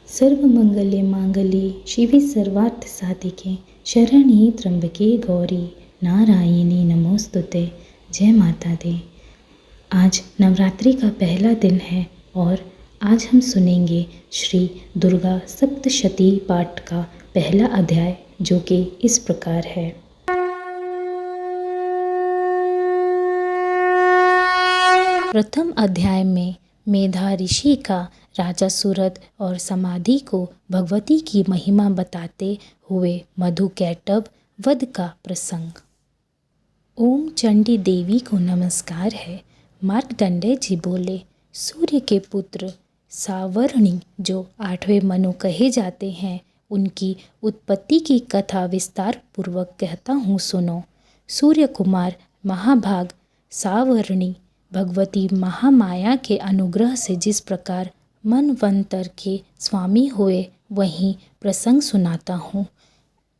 सर्वमंगले मांगल्ये शिवे सर्वार्थ साधिके शरण्ये त्र्यंबके गौरी नारायणी नमोस्तुते। जय माता दी। आज नवरात्रि का पहला दिन है और आज हम सुनेंगे श्री दुर्गा सप्तशती पाठ का पहला अध्याय, जो कि इस प्रकार है। प्रथम अध्याय में मेधा ऋषि का राजा सूरत और समाधि को भगवती की महिमा बताते हुए मधुकैटभ वध का प्रसंग। ओम चंडी देवी को नमस्कार है। मार्कंडेय जी बोले, सूर्य के पुत्र सावर्णी जो 8वें मनु कहे जाते हैं, उनकी उत्पत्ति की कथा विस्तार पूर्वक कहता हूँ, सुनो। सूर्य कुमार महाभाग सावर्णी भगवती महामाया के अनुग्रह से जिस प्रकार मनवंतर के स्वामी हुए, वही प्रसंग सुनाता हूँ।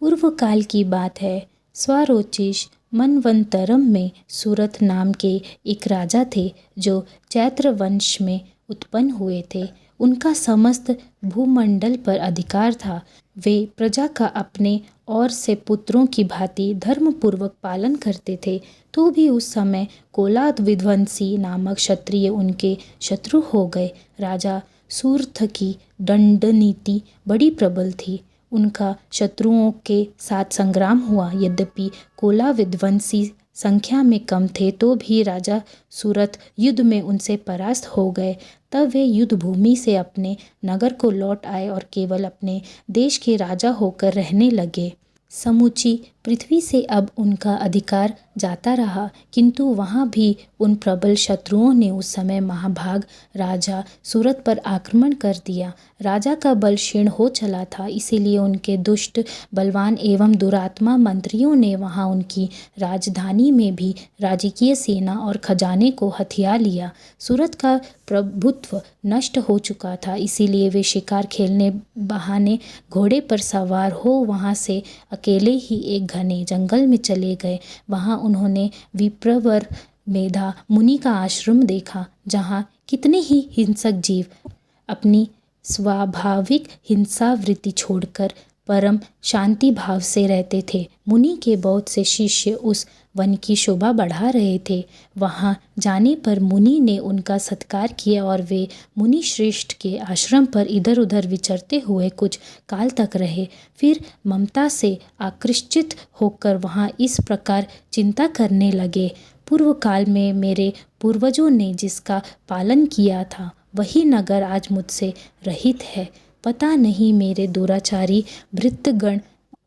पूर्व काल की बात है। स्वारोचिष मनवंतरम में सूरत नाम के एक राजा थे, जो चैत्र वंश में उत्पन्न हुए थे। उनका समस्त भूमंडल पर अधिकार था। वे प्रजा का अपने और से पुत्रों की भांति धर्मपूर्वक पालन करते थे। तो भी उस समय कोलाद विध्वंसी नामक क्षत्रिय उनके शत्रु हो गए। राजा सूर्थ की दंड नीति बड़ी प्रबल थी। उनका शत्रुओं के साथ संग्राम हुआ। यद्यपि कोला विध्वंसी संख्या में कम थे, तो भी राजा सूरत युद्ध में उनसे परास्त हो गए। तब वे युद्ध भूमि से अपने नगर को लौट आए और केवल अपने देश के राजा होकर रहने लगे। समूची पृथ्वी से अब उनका अधिकार जाता रहा, किंतु वहाँ भी उन प्रबल शत्रुओं ने उस समय महाभाग राजा सूरत पर आक्रमण कर दिया। राजा का बल क्षीण हो चला था, इसीलिए उनके दुष्ट बलवान एवं दुरात्मा मंत्रियों ने वहाँ उनकी राजधानी में भी राजकीय सेना और खजाने को हथिया लिया। सूरत का प्रभुत्व नष्ट हो चुका था, इसीलिए वे शिकार खेलने बहाने घोड़े पर सवार हो वहाँ से अकेले ही एक घने जंगल में चले गए। वहाँ उन्होंने विप्रवर मेधा मुनि का आश्रम देखा, जहाँ कितने ही हिंसक जीव अपनी स्वाभाविक हिंसा वृत्ति छोड़कर परम शांति भाव से रहते थे। मुनि के बहुत से शिष्य उस वन की शोभा बढ़ा रहे थे। वहाँ जाने पर मुनि ने उनका सत्कार किया और वे मुनि श्रेष्ठ के आश्रम पर इधर उधर विचरते हुए कुछ काल तक रहे। फिर ममता से आकृष्टित होकर वहाँ इस प्रकार चिंता करने लगे, पूर्व काल में मेरे पूर्वजों ने जिसका पालन किया था, वही नगर आज मुझसे रहित है। पता नहीं मेरे दुराचारी भृत्यगण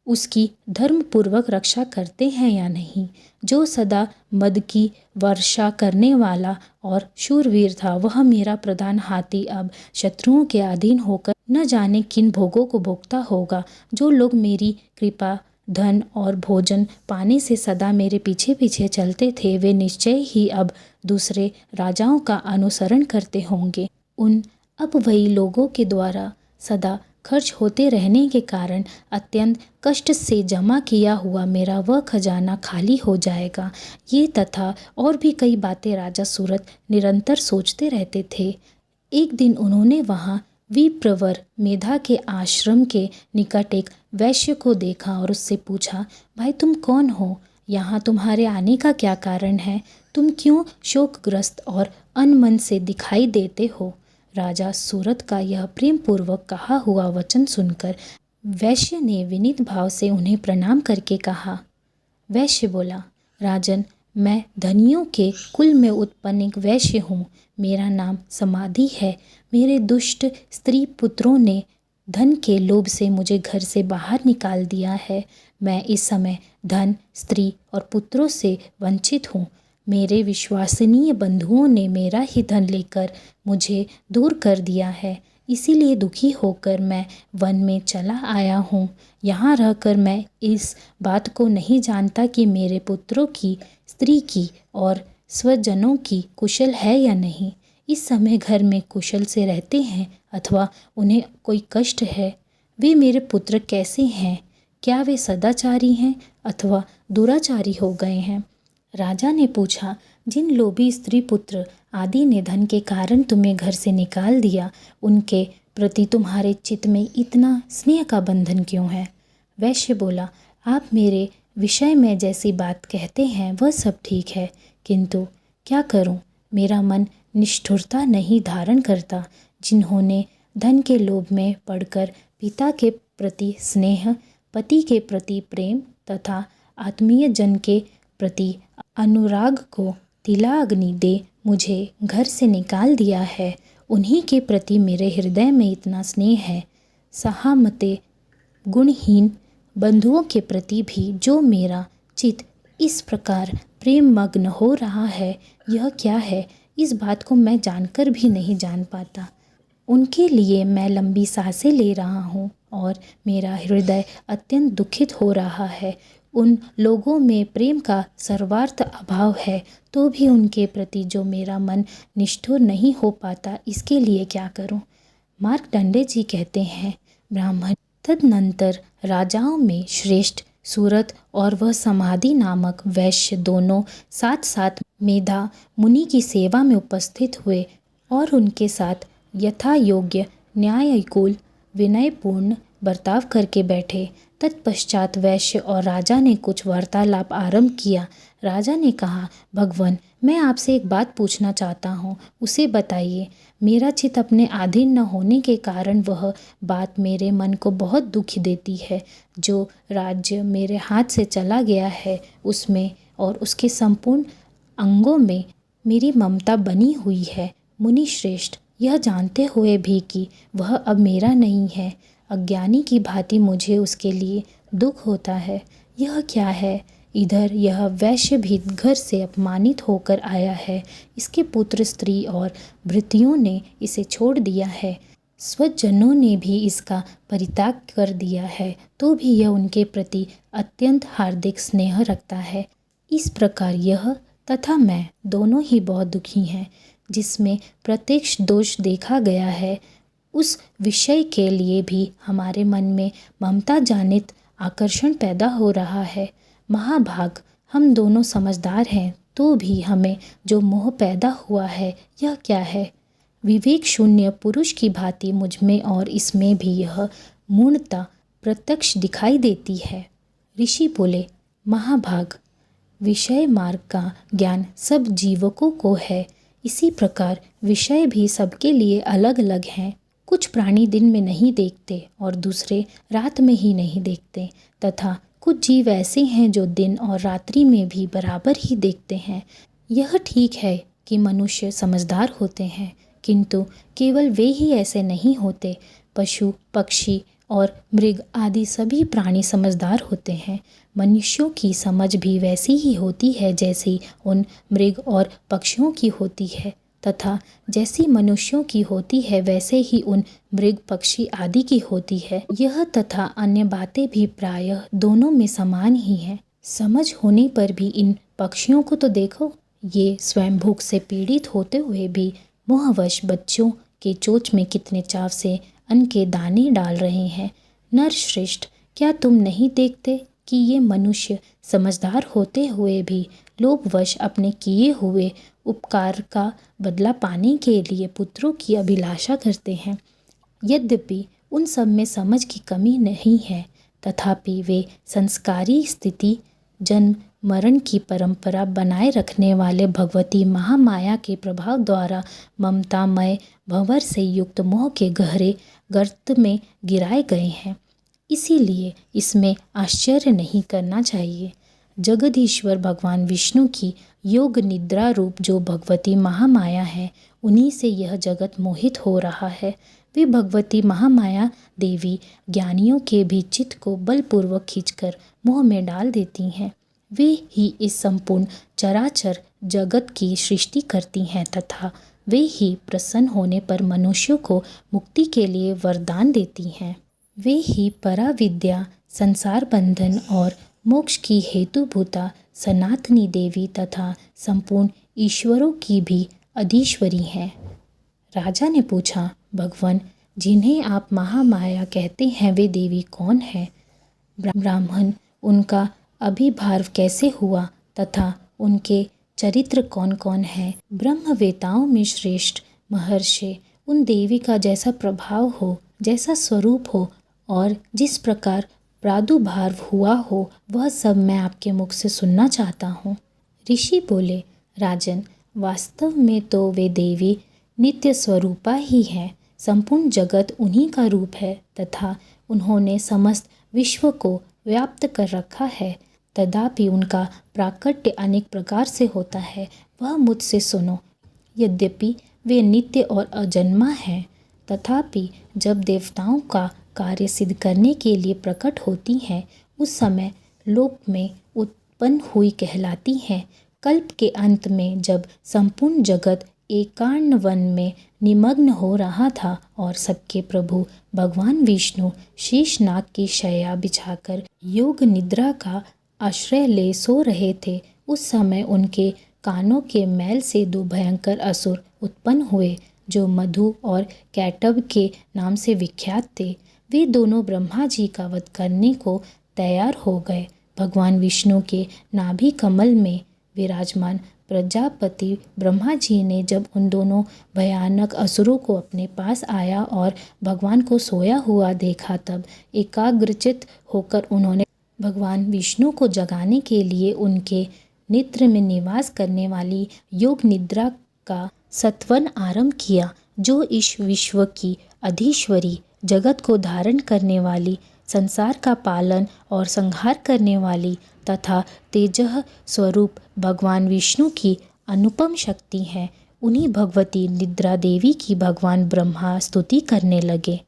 उसकी धर्मपूर्वक रक्षा करते हैं या नहीं। जो सदा मद की वर्षा करने वाला और शूरवीर था, वह मेरा प्रधान हाथी अब शत्रुओं के अधीन होकर न जाने किन भोगों को भोगता होगा। जो लोग मेरी कृपा, धन और भोजन पाने से सदा मेरे पीछे पीछे चलते थे, वे निश्चय ही अब दूसरे राजाओं का अनुसरण करते होंगे। उन अब वही लोगों के द्वारा सदा खर्च होते रहने के कारण अत्यंत कष्ट से जमा किया हुआ मेरा वह खजाना खाली हो जाएगा। ये तथा और भी कई बातें राजा सूरत निरंतर सोचते रहते थे। एक दिन उन्होंने वहाँ विप्रवर मेधा के आश्रम के निकट एक वैश्य को देखा और उससे पूछा, भाई तुम कौन हो? यहाँ तुम्हारे आने का क्या कारण है? तुम क्यों शोकग्रस्त और अनमन से दिखाई देते हो? राजा सूरत का यह प्रेम पूर्वक कहा हुआ वचन सुनकर वैश्य ने विनीत भाव से उन्हें प्रणाम करके कहा। वैश्य बोला, राजन, मैं धनियों के कुल में उत्पन्न एक वैश्य हूँ। मेरा नाम समाधि है। मेरे दुष्ट स्त्री पुत्रों ने धन के लोभ से मुझे घर से बाहर निकाल दिया है। मैं इस समय धन, स्त्री और पुत्रों से वंचित हूँ। मेरे विश्वसनीय बंधुओं ने मेरा ही धन लेकर मुझे दूर कर दिया है। इसीलिए दुखी होकर मैं वन में चला आया हूँ। यहाँ रहकर मैं इस बात को नहीं जानता कि मेरे पुत्रों की, स्त्री की और स्वजनों की कुशल है या नहीं। इस समय घर में कुशल से रहते हैं अथवा उन्हें कोई कष्ट है। वे मेरे पुत्र कैसे हैं? क्या वे सदाचारी हैं अथवा दुराचारी हो गए हैं? राजा ने पूछा, जिन लोभी स्त्री पुत्र आदि ने धन के कारण तुम्हें घर से निकाल दिया, उनके प्रति तुम्हारे चित्त में इतना स्नेह का बंधन क्यों है? वैश्य बोला, आप मेरे विषय में जैसी बात कहते हैं वह सब ठीक है, किंतु क्या करूं, मेरा मन निष्ठुरता नहीं धारण करता। जिन्होंने धन के लोभ में पड़कर पिता के प्रति स्नेह, पति के प्रति प्रेम तथा आत्मीय जन के प्रति अनुराग को तिला अग्नि दे मुझे घर से निकाल दिया है, उन्हीं के प्रति मेरे हृदय में इतना स्नेह है। सहामते गुणहीन बंधुओं के प्रति भी जो मेरा चित्त इस प्रकार प्रेम मग्न हो रहा है, यह क्या है, इस बात को मैं जानकर भी नहीं जान पाता। उनके लिए मैं लंबी सांसें ले रहा हूँ और मेरा हृदय अत्यंत दुखित हो रहा है। उन लोगों में प्रेम का सर्वार्थ अभाव है, तो भी उनके प्रति जो मेरा मन निष्ठुर नहीं हो पाता, इसके लिए क्या करूं? मार्कंडेय जी कहते हैं, ब्राह्मण तदनंतर राजाओं में श्रेष्ठ सूरत और वह समाधि नामक वैश्य दोनों साथ साथ मेधा मुनि की सेवा में उपस्थित हुए और उनके साथ यथा योग्य न्यायकुल विनयपूर्ण बर्ताव करके बैठे। तत्पश्चात वैश्य और राजा ने कुछ वार्तालाप आरंभ किया। राजा ने कहा, भगवान, मैं आपसे एक बात पूछना चाहता हूँ, उसे बताइए। मेरा चित्त अपने अधीन न होने के कारण वह बात मेरे मन को बहुत दुख देती है। जो राज्य मेरे हाथ से चला गया है उसमें और उसके संपूर्ण अंगों में मेरी ममता बनी हुई है। मुनि श्रेष्ठ, यह जानते हुए भी कि वह अब मेरा नहीं है, अज्ञानी की भांति मुझे उसके लिए दुख होता है। यह क्या है? इधर यह वैश्य भी घर से अपमानित होकर आया है, इसके पुत्र स्त्री और भृत्यों ने इसे छोड़ दिया है, स्वजनों ने भी इसका परित्याग कर दिया है, तो भी यह उनके प्रति अत्यंत हार्दिक स्नेह रखता है। इस प्रकार यह तथा मैं दोनों ही बहुत दुखी हैं। जिसमें प्रत्यक्ष दोष देखा गया है, उस विषय के लिए भी हमारे मन में ममता जनित आकर्षण पैदा हो रहा है। महाभाग, हम दोनों समझदार हैं, तो भी हमें जो मोह पैदा हुआ है, यह क्या है? विवेक शून्य पुरुष की भांति मुझमें और इसमें भी यह मूढ़ता प्रत्यक्ष दिखाई देती है। ऋषि बोले, महाभाग, विषय मार्ग का ज्ञान सब जीवकों को है, इसी प्रकार विषय भी सबके लिए अलग अलग हैं। कुछ प्राणी दिन में नहीं देखते और दूसरे रात में ही नहीं देखते, तथा कुछ जीव ऐसे हैं जो दिन और रात्रि में भी बराबर ही देखते हैं। यह ठीक है कि मनुष्य समझदार होते हैं, किंतु केवल वे ही ऐसे नहीं होते। पशु, पक्षी और मृग आदि सभी प्राणी समझदार होते हैं। मनुष्यों की समझ भी वैसी ही होती है जैसी उन मृग और पक्षियों की होती है, तथा जैसी मनुष्यों की होती है वैसे ही उन मृग, पक्षी आदि की होती है। यह तथा अन्य बातें भी प्रायः दोनों में समान ही हैं। समझ होने पर भी इन पक्षियों को तो देखो, ये स्वयं भूख से पीड़ित होते हुए भी मोहवश बच्चों के चोंच में कितने चाव से अन्न के दाने डाल रहे हैं। नरश्रेष्ठ, क्या तुम नहीं देखते कि ये मनुष्य समझदार होते हुए भी लोभवश अपने किए हुए उपकार का बदला पाने के लिए पुत्रों की अभिलाषा करते हैं? यद्यपि उन सब में समझ की कमी नहीं है, तथापि वे संस्कारी स्थिति, जन्म मरण की परंपरा बनाए रखने वाले भगवती महामाया के प्रभाव द्वारा ममतामय भंवर से युक्त मोह के गहरे गर्त में गिराए गए हैं। इसीलिए इसमें आश्चर्य नहीं करना चाहिए। जगदीश्वर भगवान विष्णु की योग निद्रा रूप जो भगवती महामाया है, उन्हीं से यह जगत मोहित हो रहा है। वे भगवती महामाया देवी ज्ञानियों के भी चित्त को बलपूर्वक खींचकर मोह में डाल देती हैं। वे ही इस संपूर्ण चराचर जगत की सृष्टि करती हैं तथा वे ही प्रसन्न होने पर मनुष्यों को मुक्ति के लिए वरदान देती हैं। वे ही पराविद्या, संसार बंधन और मोक्ष की हेतुभूता सनातनी देवी तथा संपूर्ण ईश्वरों की भी अधीश्वरी हैं। राजा ने पूछा, भगवान, जिन्हें आप महामाया कहते हैं वे देवी कौन है? ब्राह्मण, उनका अभिभाव कैसे हुआ तथा उनके चरित्र कौन कौन है? ब्रह्मवेताओं में श्रेष्ठ महर्षि उन देवी का जैसा प्रभाव हो, जैसा स्वरूप हो और जिस प्रकार प्रादुर्भाव हुआ हो, वह सब मैं आपके मुख से सुनना चाहता हूँ। ऋषि बोले, राजन, वास्तव में तो वे देवी नित्य स्वरूपा ही हैं। संपूर्ण जगत उन्हीं का रूप है तथा उन्होंने समस्त विश्व को व्याप्त कर रखा है। तथापि उनका प्राकट्य अनेक प्रकार से होता है, वह मुझसे सुनो। यद्यपि वे नित्य और अजन्मा हैं, तथापि जब देवताओं का कार्य सिद्ध करने के लिए प्रकट होती हैं, उस समय लोक में उत्पन्न हुई कहलाती हैं। कल्प के अंत में जब संपूर्ण जगत एकांत वन में निमग्न हो रहा था और सबके प्रभु भगवान विष्णु शेषनाग की शैया बिछाकर योग निद्रा का आश्रय ले सो रहे थे, उस समय उनके कानों के मैल से दो भयंकर असुर उत्पन्न हुए जो मधु और कैटभ के नाम से विख्यात थे। वे दोनों ब्रह्मा जी का वध करने को तैयार हो गए। भगवान विष्णु के नाभि कमल में विराजमान प्रजापति ब्रह्मा जी ने जब उन दोनों भयानक असुरों को अपने पास आया और भगवान को सोया हुआ देखा, तब एकाग्रचित होकर उन्होंने भगवान विष्णु को जगाने के लिए उनके नेत्र में निवास करने वाली योग निद्रा का सत्वन आरंभ किया, जो इस विश्व की अधीश्वरी, जगत को धारण करने वाली, संसार का पालन और संहार करने वाली तथा तेजः स्वरूप भगवान विष्णु की अनुपम शक्ति है। उन्हीं भगवती निद्रा देवी की भगवान ब्रह्मा स्तुति करने लगे।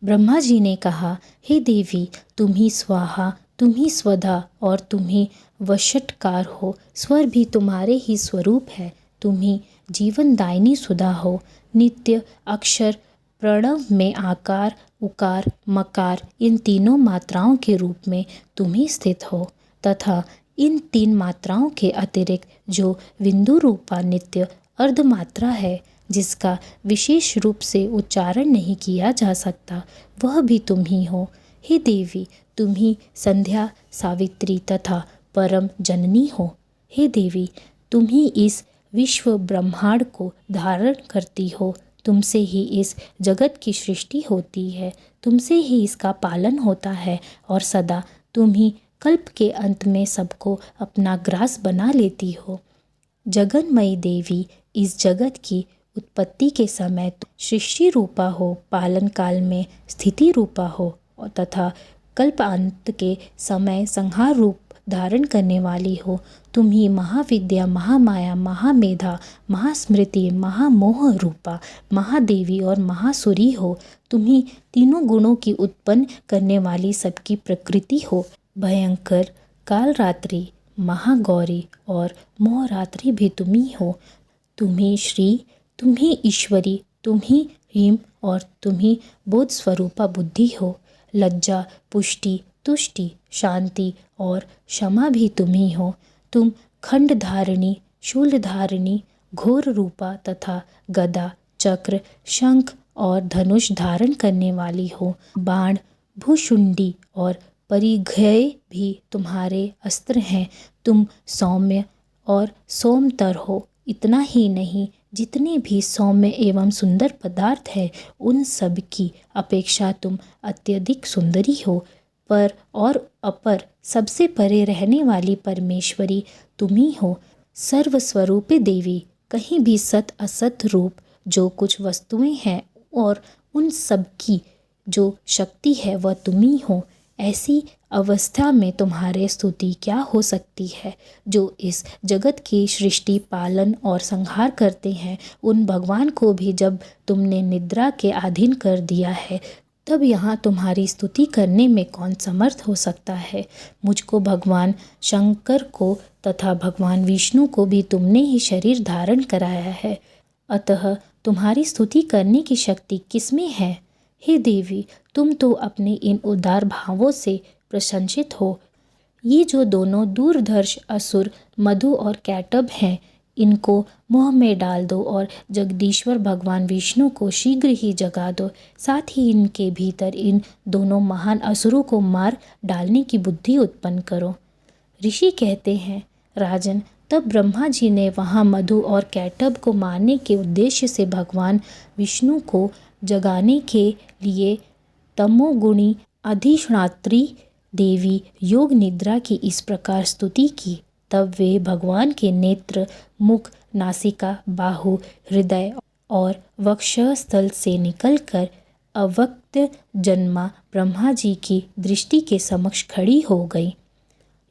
ब्रह्मा जी ने कहा, हे देवी, तुम ही स्वाहा, तुम ही स्वधा और तुम ही वशटकार हो। स्वर भी तुम्हारे ही स्वरूप है। तुम ही जीवनदायिनी सुधा हो। नित्य अक्षर प्रणव में आकार, उकार, मकार, इन तीनों मात्राओं के रूप में तुम ही स्थित हो तथा इन तीन मात्राओं के अतिरिक्त जो बिंदु रूपा नित्य अर्धमात्रा है, जिसका विशेष रूप से उच्चारण नहीं किया जा सकता, वह भी तुम ही हो। हे देवी, तुम ही संध्या, सावित्री तथा परम जननी हो। हे देवी, तुम ही इस विश्व ब्रह्मांड को धारण करती हो। तुमसे ही इस जगत की सृष्टि होती है, तुमसे ही इसका पालन होता है और सदा तुम ही कल्प के अंत में सबको अपना ग्रास बना लेती हो। जगन्मयी देवी, इस जगत की उत्पत्ति के समय सृष्टि रूपा हो, पालन काल में स्थिति रूपा हो और तथा कल्पांत के समय संहार रूप धारण करने वाली हो। तुम ही महाविद्या, महामाया, महामेधा, महास्मृति, महामोह रूपा महादेवी और महासुरी हो। तुम ही तीनों गुणों की उत्पन्न करने वाली सबकी प्रकृति हो। भयंकर कालरात्रि, महागौरी और मोहरात्रि भी तुम ही हो। तुम ही श्री, तुम ही ईश्वरी, तुम ही ह्रीम और तुम ही बोध स्वरूपा बुद्धि हो। लज्जा, पुष्टि, तुष्टि, शांति और क्षमा भी तुम ही हो। तुम खंड धारिणी, शूल धारिणी, घोर रूपा तथा गदा, चक्र, शंख और धनुष धारण करने वाली हो। बाण, भूशुंडी और परिघय भी तुम्हारे अस्त्र हैं। तुम सौम्य और सोमतर हो। इतना ही नहीं, जितने भी सौम्य एवं सुंदर पदार्थ हैं, उन सब की अपेक्षा तुम अत्यधिक सुंदरी हो। पर और अपर, सबसे परे रहने वाली परमेश्वरी तुम ही हो। सर्वस्वरूपे देवी, कहीं भी सत असत रूप जो कुछ वस्तुएं हैं और उन सब की जो शक्ति है वह तुम ही हो। ऐसी अवस्था में तुम्हारे स्तुति क्या हो सकती है। जो इस जगत की सृष्टि, पालन और संहार करते हैं, उन भगवान को भी जब तुमने निद्रा के अधीन कर दिया है, तब यहाँ तुम्हारी स्तुति करने में कौन समर्थ हो सकता है। मुझको, भगवान शंकर को तथा भगवान विष्णु को भी तुमने ही शरीर धारण कराया है, अतः तुम्हारी स्तुति करने की शक्ति किसमें है। हे देवी, तुम तो अपने इन उदार भावों से प्रशंसित हो। ये जो दोनों दूरदर्श असुर मधु और कैटभ हैं, इनको मोह में डाल दो और जगदीश्वर भगवान विष्णु को शीघ्र ही जगा दो। साथ ही इनके भीतर इन दोनों महान असुरों को मार डालने की बुद्धि उत्पन्न करो। ऋषि कहते हैं, राजन, तब ब्रह्मा जी ने वहाँ मधु और कैटभ को मारने के उद्देश्य से भगवान विष्णु को जगाने के लिए तमोगुणी अधिष्ठात्री देवी योग निद्रा की इस प्रकार स्तुति की। तब वे भगवान के नेत्र, मुख, नासिका, बाहु, हृदय और वक्षस्थल से निकलकर अव्यक्त जन्मा ब्रह्मा जी की दृष्टि के समक्ष खड़ी हो गई।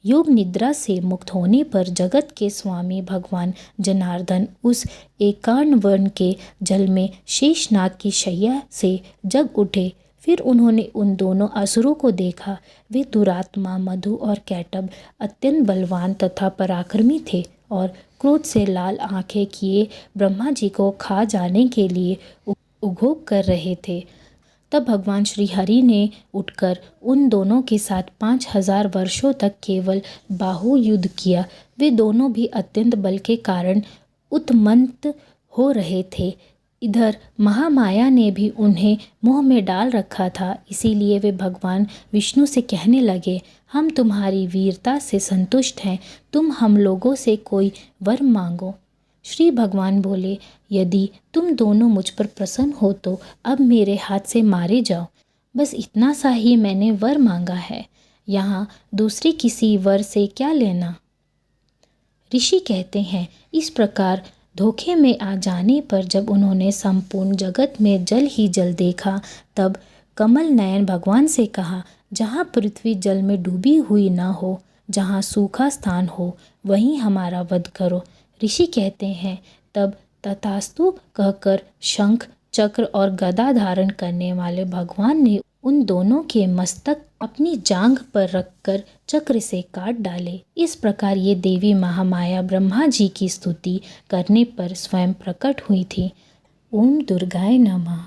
योग निद्रा से मुक्त होने पर जगत के स्वामी भगवान जनार्दन उस एकांत वन के जल में शेषनाग की शैया से जग उठे। फिर उन्होंने उन दोनों असुरों को देखा। वे दुरात्मा मधु और कैटभ अत्यंत बलवान तथा पराक्रमी थे और क्रोध से लाल आंखें किए ब्रह्मा जी को खा जाने के लिए उद्योग कर रहे थे। तब भगवान श्री हरि ने उठकर उन दोनों के साथ 5000 वर्षों तक केवल बाहु युद्ध किया। वे दोनों भी अत्यंत बल के कारण उत्मत्त हो रहे थे। इधर महामाया ने भी उन्हें मोह में डाल रखा था, इसीलिए वे भगवान विष्णु से कहने लगे, हम तुम्हारी वीरता से संतुष्ट हैं, तुम हम लोगों से कोई वर मांगो। श्री भगवान बोले, यदि तुम दोनों मुझ पर प्रसन्न हो तो अब मेरे हाथ से मारे जाओ। बस इतना सा ही मैंने वर मांगा है, यहाँ दूसरे किसी वर से क्या लेना। ऋषि कहते हैं, इस प्रकार धोखे में आ जाने पर जब उन्होंने संपूर्ण जगत में जल ही जल देखा, तब कमल नयन भगवान से कहा, जहाँ पृथ्वी जल में डूबी हुई न हो, जहाँ सूखा स्थान हो, वहीं हमारा वध करो। ऋषि कहते हैं, तब तथास्तु कहकर शंख, चक्र और गदा धारण करने वाले भगवान ने उन दोनों के मस्तक अपनी जांघ पर रखकर चक्र से काट डाले। इस प्रकार ये देवी महामाया ब्रह्मा जी की स्तुति करने पर स्वयं प्रकट हुई थी। ओम दुर्गाय नमः।